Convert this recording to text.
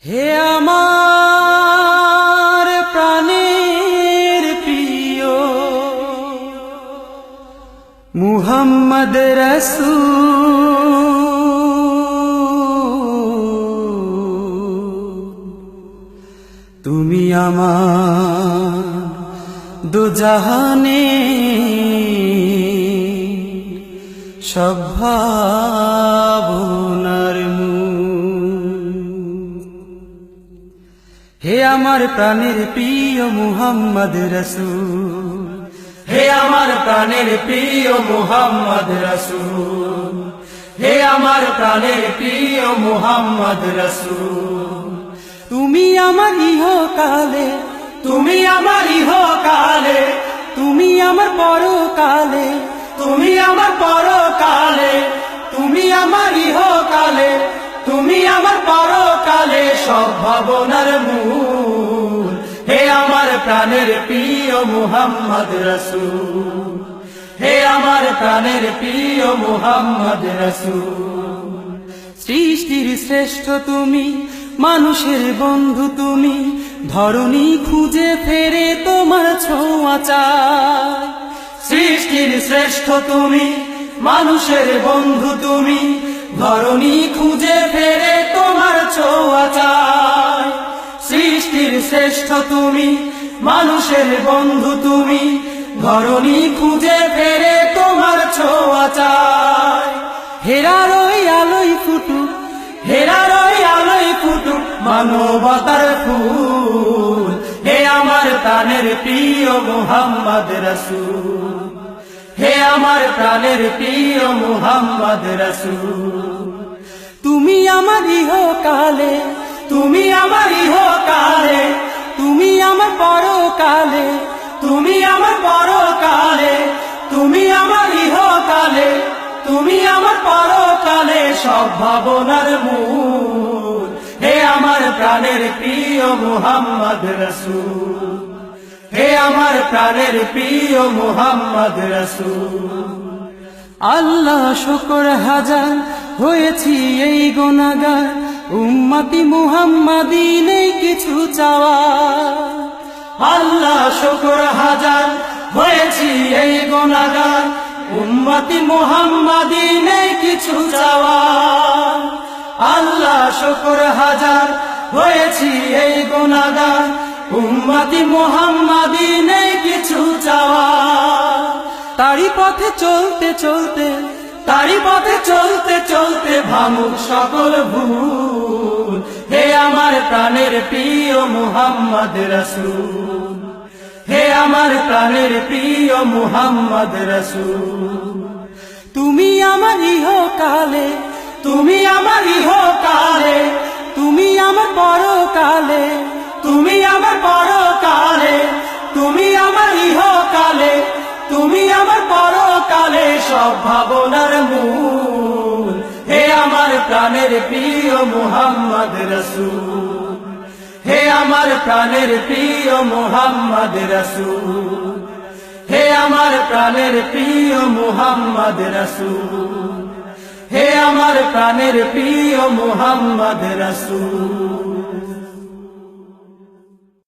হে আমার প্রাণের প্রিয় মুহাম্মদ রাসূল, তুমি আমার দুজাহানে সব ভাবনার মূল। হে আমার প্রাণের প্রিয় মুহাম্মদ রাসূল, হে আমার প্রাণের প্রিয় মুহাম্মদ রাসূল, হে আমার প্রাণের প্রিয় মুহাম্মদ রাসূল, তুমি আমার ইহকালে, তুমি আমার ইহকালে, তুমি আমার পরকালে, তুমি আমার পরকালে, তুমি আমার ইহকালে, তুমি আমার পরকালে সব ভাবনার মূল। হে আমার প্রাণের প্রিয় মুহাম্মদ রাসূল, হে আমার প্রাণের প্রিয় মুহাম্মদ রাসূল, সৃষ্টির শ্রেষ্ঠ তুমি, মানুষের বন্ধু তুমি, ধরণী খুঁজে ফেরে তোমার ছোঁয়া চায়। সৃষ্টির শ্রেষ্ঠ তুমি, মানুষের বন্ধু তুমি, ধরণী খুঁজে ফেরে তোমার ছোঁয়া চায়। সৃষ্টির শ্রেষ্ঠ তুমি, মানুষের বন্ধু তুমি, ধরণী খুঁজে ফেরে তোমার ছোঁয়া চায়। হেরার ওই আলোয় ফুটুক, হেরার ওই আলোয় ফুটুক মানবতার ফুল। হে আমার প্রাণের প্রিয় মুহাম্মদ রাসূল, হে আমার প্রাণের প্রিয় মুহাম্মদ রাসূল, তুমি আমার ইহকালে, তুমি আমার ইহকালে, তুমি আমার পরকালে, তুমি আমার পরকালে, তুমি আমার ইহকালে, তুমি আমার পরকালে সব ভাবনার মূল। হে আমার প্রাণের প্রিয় মুহাম্মদ রাসূল, হে আমার প্রাণের প্রিয় মুহাম্মদ রাসূল, আল্লাহ শুকর হাজার হয়েছি এই গুনাহগার, উম্মতি মুহাম্মাদি নেই কিছু চাওয়া। আল্লাহ শুকর হাজার হয়েছি এই গুনাহগার, উম্মতি মুহাম্মাদি নেই কিছু চাওয়া। আল্লাহ শুকর হাজার হয়েছি এই গুনাহগার, উম্মতি মুহাম্মাদি নেই কিছু চাওয়া। তারি পথে চলতে চলতে, তারি পথে চলতে চলতে ভাঙুক সকল ভুল। হে আমার প্রাণের প্রিয় মুহাম্মদ রাসূল, হে আমার প্রাণের প্রিয় মুহাম্মদ রাসূল, তুমি আমার ইহকালে, তুমি আমার ইহকালে, তুমি আমার পরকালে, তুমি আমার পরকালে, তুমি আমার ইহকালে, তুমি আমার পরকালে সব ভাবনার মূল। হে আমার প্রাণের প্রিয় মুহাম্মদ রাসূল, হে আমার প্রাণের প্রিয় মুহাম্মদ রাসূল, হে আমার প্রাণের প্রিয় মুহাম্মদ রাসূল, হে আমার প্রাণের প্রিয় মুহাম্মদ রাসূল।